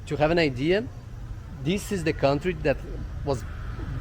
To have an idea, this is the country that was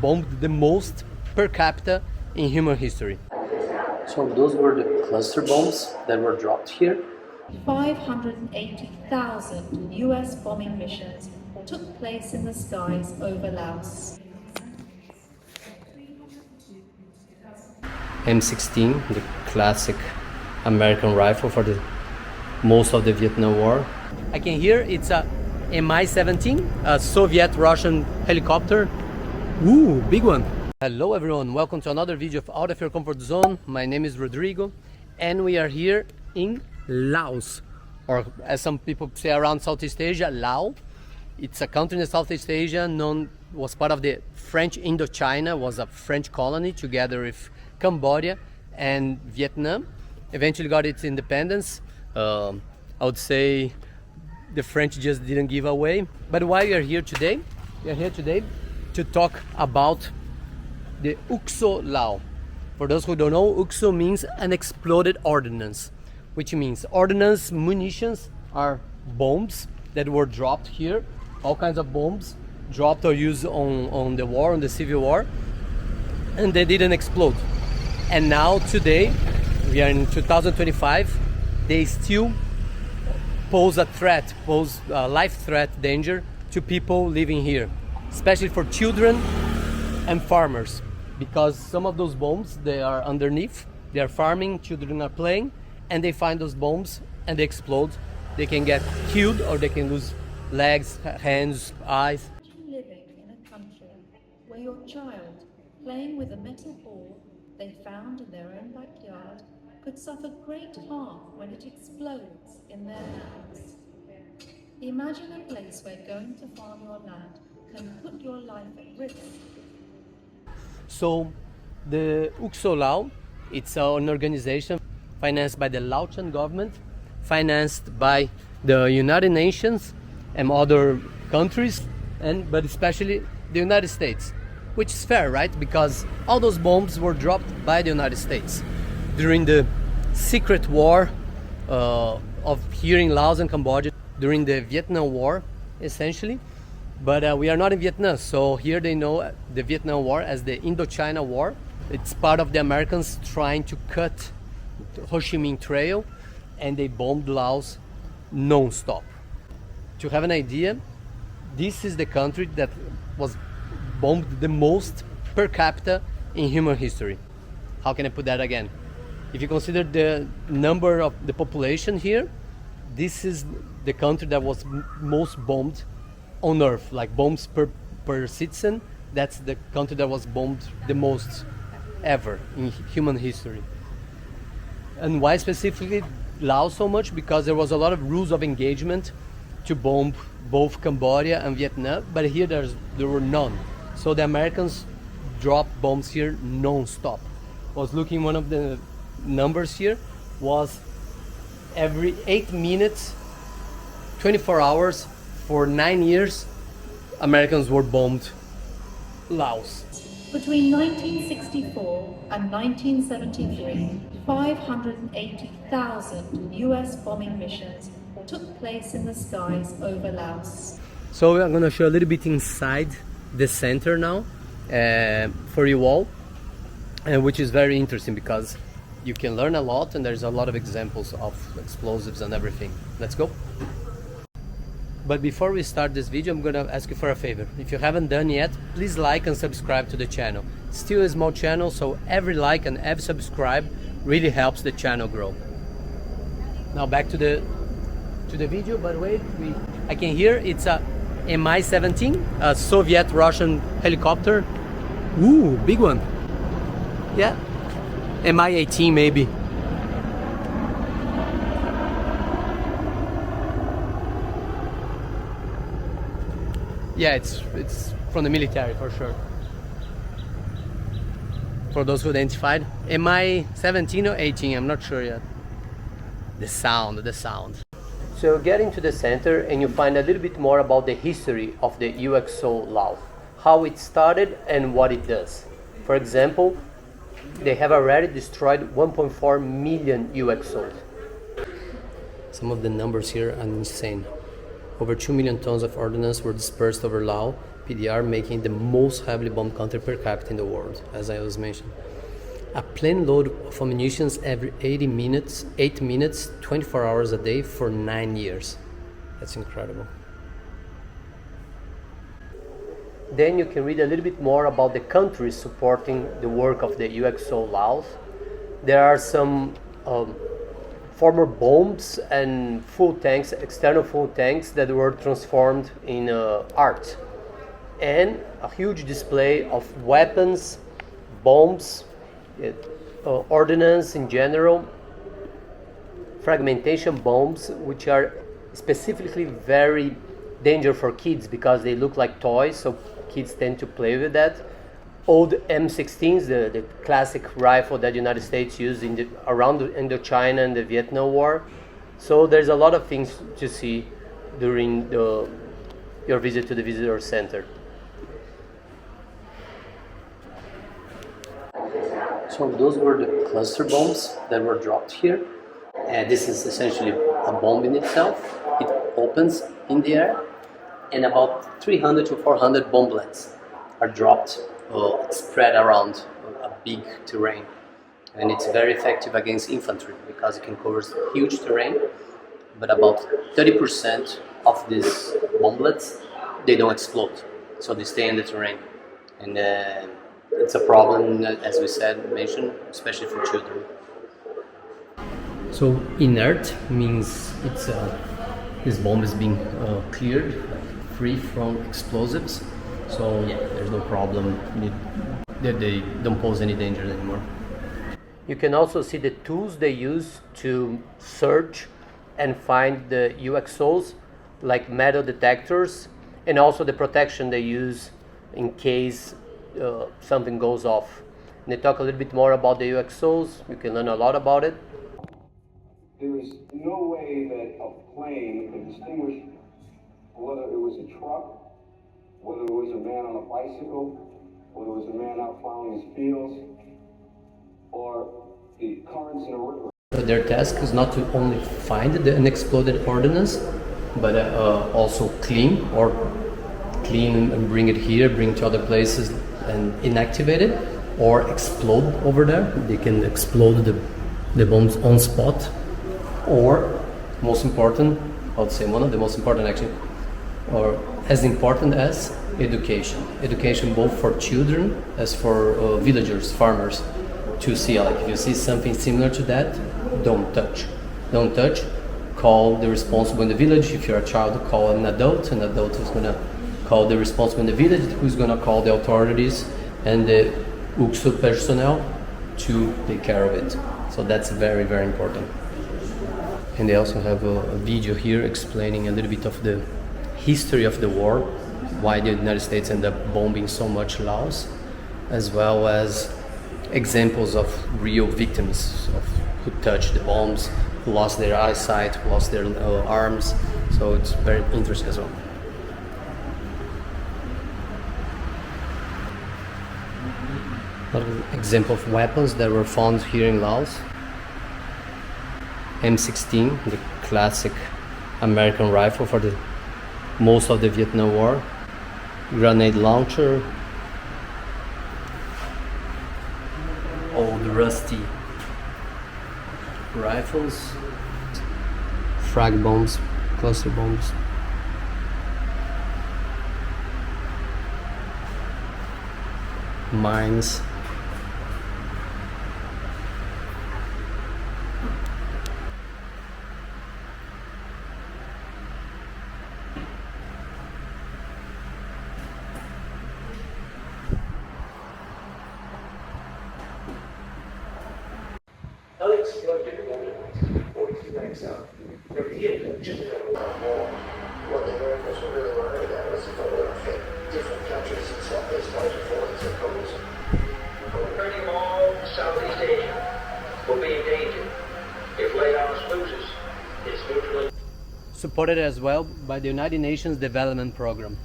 bombed the most per capita in human history. So those were the cluster bombs that were dropped here. 580,000 US bombing missions took place in the skies over Laos. M16, the classic American rifle for the most of the Vietnam War. I can hear it's a Mi-17, a Soviet-Russian helicopter. Ooh, big one. Hello everyone, welcome to another video of Out of Your Comfort Zone. My name is Rodrigo and we are here in Laos, or as some people say around Southeast Asia, Laos. It's a country in Southeast Asia was part of the French Indochina, was a French colony together with Cambodia and Vietnam. Eventually got its independence. I would say the French just didn't give away. But why we are here today? We are here today to talk about the UXO Lao. For those who don't know, UXO means unexploded ordnance, which means ordnance munitions are bombs that were dropped here, all kinds of bombs dropped or used on the war, on the civil war, and they didn't explode. And now today, we are in 2025, they still pose a threat, pose a life threat danger to people living here, especially for children and farmers, because some of those bombs, they are underneath, they are farming, children are playing, and they find those bombs and they explode. They can get killed or they can lose legs, hands, eyes. Imagine living in a country where your child, playing with a metal ball they found in their own backyard, could suffer great harm when it explodes in their hands. Imagine a place where going to farm your land can put your life at risk. So the UXO Lao, it's an organization financed by the Laotian government, financed by the United Nations and other countries, but especially the United States, which is fair, right? Because all those bombs were dropped by the United States during the secret war of here in Laos and Cambodia, during the Vietnam War, essentially. But we are not in Vietnam, so here they know the Vietnam War as the Indochina War. It's part of the Americans trying to cut the Ho Chi Minh Trail, and they bombed Laos non-stop. To have an idea, this is the country that was bombed the most per capita in human history. How can I put that again? If you consider the number of the population here, this is the country that was most bombed on Earth, like bombs per citizen. That's the country that was bombed the most ever in human history. And why specifically Laos so much? Because there was a lot of rules of engagement to bomb both Cambodia and Vietnam, but here there were none. So the Americans dropped bombs here non-stop. I was looking, one of the numbers here was every 8 minutes, 24 hours, for 9 years, Americans were bombed Laos. Between 1964 and 1973, 580,000 US bombing missions took place in the skies over Laos. So I'm going to show a little bit inside the center now for you all, which is very interesting because you can learn a lot and there's a lot of examples of explosives and everything. Let's go. But before we start this video, I'm gonna ask you for a favor. If you haven't done yet, please like and subscribe to the channel. It's still a small channel, so every like and every subscribe really helps the channel grow. Now back to the video. By the way, I can hear it's a Mi-17, a Soviet-Russian helicopter. Ooh, big one. Yeah, Mi-18 maybe. Yeah, it's from the military for sure. For those who identified, Mi-17 or 18, I'm not sure yet. The sound. So get into the center and you find a little bit more about the history of the UXO Lao, how it started and what it does. For example, they have already destroyed 1.4 million UXOs. Some of the numbers here are insane. over 2 million tons of ordnance were dispersed over Laos, PDR, making the most heavily bombed country per capita in the world, as I was mentioning. A plane load of ammunition every 8 minutes, 24 hours a day for 9 years. That's incredible. Then you can read a little bit more about the countries supporting the work of the UXO Laos. There are some former bombs and full tanks, external full tanks that were transformed in art. And a huge display of weapons, bombs, ordnance in general, fragmentation bombs, which are specifically very dangerous for kids because they look like toys, so kids tend to play with that. Old M16s, the classic rifle that the United States used around Indochina and the Vietnam War. So there's a lot of things to see during your visit to the visitor center. So those were the cluster bombs that were dropped here. This is essentially a bomb in itself. It opens in the air, and about 300 to 400 bomblets are dropped, spread around a big terrain. And it's very effective against infantry because it can cover huge terrain, but about 30% of these bomblets, they don't explode, so they stay in the terrain. And it's a problem, as we mentioned, especially for children. So inert means this bomb is being cleared, free from explosives. So yeah, there's no problem that they don't pose any danger anymore. You can also see the tools they use to search and find the UXOs, like metal detectors, and also the protection they use in case something goes off. And they talk a little bit more about the UXOs. You can learn a lot about it. There is no way that a plane could distinguish whether it was a truck, whether it was a man on a bicycle, whether it was a man out plowing his fields, or the currents in a river. Their task is not to only find the unexploded ordnance, but also clean and bring it here, bring to other places and inactivate it, or explode over there. They can explode the bombs on spot, or most important, I would say one of the most important actually, or as important as education. Education both for children as for villagers, farmers, to see, like, if you see something similar to that, don't touch. Don't touch. Call the responsible in the village. If you're a child, call an adult. An adult is going to call the responsible in the village, who's going to call the authorities and the UXO personnel to take care of it. So that's very, very important. And they also have a video here explaining a little bit of the history of the war, why the United States ended up bombing so much Laos, as well as examples of real victims of who touched the bombs, who lost their eyesight, who lost their arms. So it's very interesting as well. Another example of weapons that were found here in Laos. M16, the classic American rifle for the most of the Vietnam War. Grenade launcher. Old rusty rifles. Frag bombs, cluster bombs. Mines. Unexploded ordnance, 42 banks out. From here, just what the Americans were really worried about was if it would affect different countries in Southeast Asia for its communism. Pretty all Southeast Asia will be in danger if Laos loses its neutral. Supported as well by the United Nations Development Program.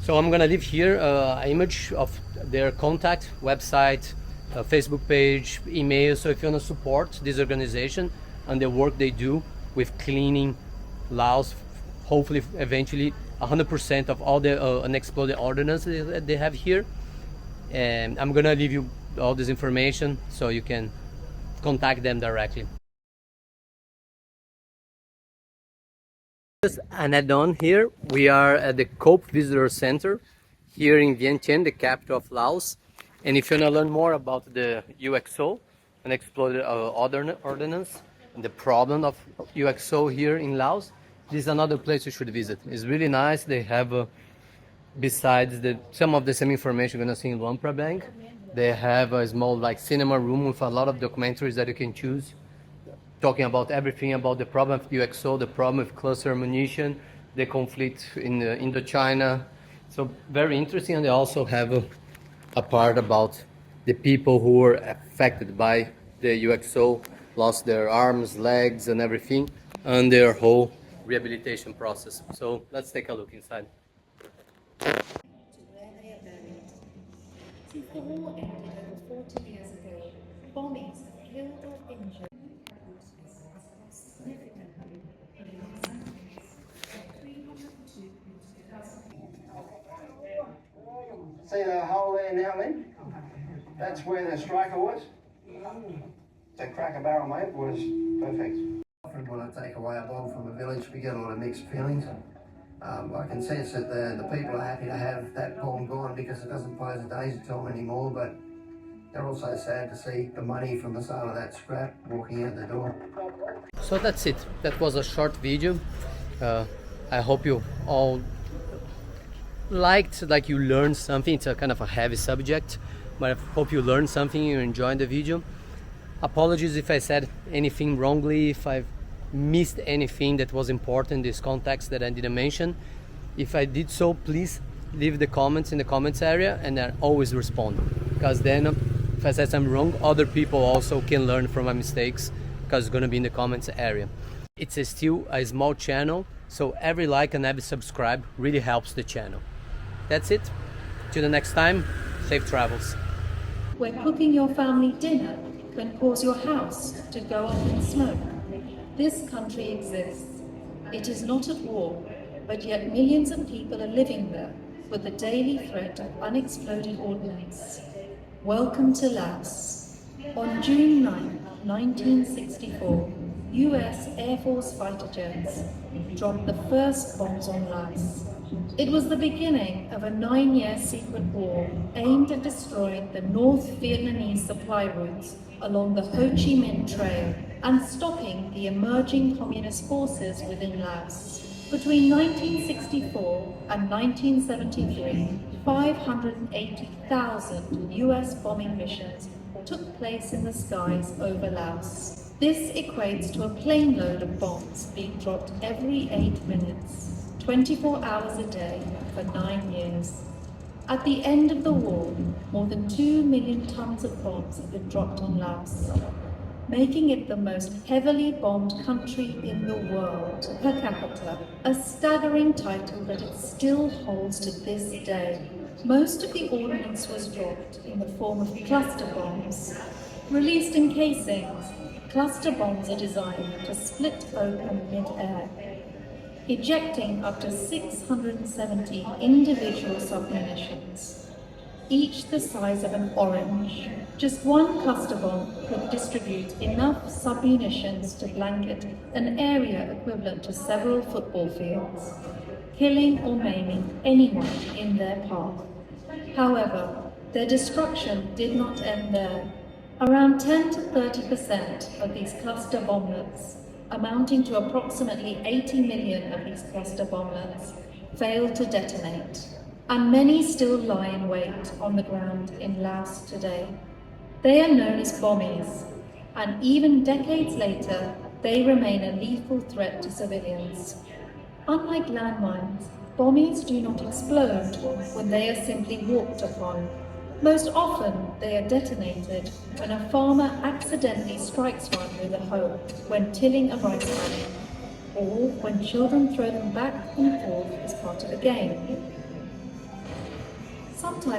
So I'm gonna leave here an image of their contact website, Facebook page, email. So if you want to support this organization and the work they do with cleaning Laos hopefully eventually 100% of all the unexploded ordnance that they have here. And I'm gonna leave you all this information so you can contact them directly. Just an add-on here, we are at the Cope Visitor Center here in Vientiane, the capital of Laos. And if you want to learn more about the UXO, Unexploded Ordnance, and the problem of UXO here in Laos, this is another place you should visit. It's really nice. They have, besides some of the same information you're going to see in Luang Prabang, they have a small cinema room with a lot of documentaries that you can choose, talking about everything about the problem of UXO, the problem with cluster ammunition, the conflict in Indochina. So very interesting, and they also have a part about the people who were affected by the UXO, lost their arms, legs, and everything, and their whole rehabilitation process. So let's take a look inside. To where they are buried. Since the war ended over 40 years ago, bombings have killed or injured significantly. See the hole there now then? That's where the striker was. The cracker barrel, mate, was perfect. Often when I take away a bomb from a village, we get a lot of mixed feelings. I can sense that the people are happy to have that bomb gone because it doesn't pose a danger to them anymore, but they're also sad to see the money from the sale of that scrap walking out the door. So that's it. That was a short video. I hope you all liked, you learned something. It's a kind of a heavy subject, but I hope you learned something, you enjoyed the video. Apologies if I said anything wrongly, if I've missed anything that was important in this context that I didn't mention. If I did so, please leave the comments in the comments area, and I always respond, because then if I said something wrong, other people also can learn from my mistakes, because it's going to be in the comments area. It's still a small channel, so every like and every subscribe really helps the channel. That's it. Till the next time, safe travels. where cooking your family dinner can cause your house to go up in smoke. This country exists. It is not at war, but yet millions of people are living there with the daily threat of unexploded ordnance. Welcome to Laos. On June 9, 1964, US Air Force fighter jets dropped the first bombs on Laos. It was the beginning of a 9-year secret war aimed at destroying the North Vietnamese supply routes along the Ho Chi Minh Trail and stopping the emerging communist forces within Laos. Between 1964 and 1973, 580,000 US bombing missions took place in the skies over Laos. This equates to a plane load of bombs being dropped every 8 minutes, 24 hours a day for 9 years. At the end of the war, more than 2 million tons of bombs have been dropped on Laos, making it the most heavily bombed country in the world per capita, a staggering title that it still holds to this day. Most of the ordnance was dropped in the form of cluster bombs. Released in casings, cluster bombs are designed to split open mid-air, ejecting up to 670 individual submunitions, each the size of an orange. Just one cluster bomb could distribute enough submunitions to blanket an area equivalent to several football fields, killing or maiming anyone in their path. However, their destruction did not end there. Around 10 to 30% of these cluster bomblets, amounting to approximately 80 million of these cluster bomblets, failed to detonate, and many still lie in wait on the ground in Laos today. They are known as bommies, and even decades later, they remain a lethal threat to civilians. Unlike landmines, bommies do not explode when they are simply walked upon. Most often, they are detonated when a farmer accidentally strikes one with a hoe when tilling a rice paddy, or when children throw them back and forth as part of a game. Sometimes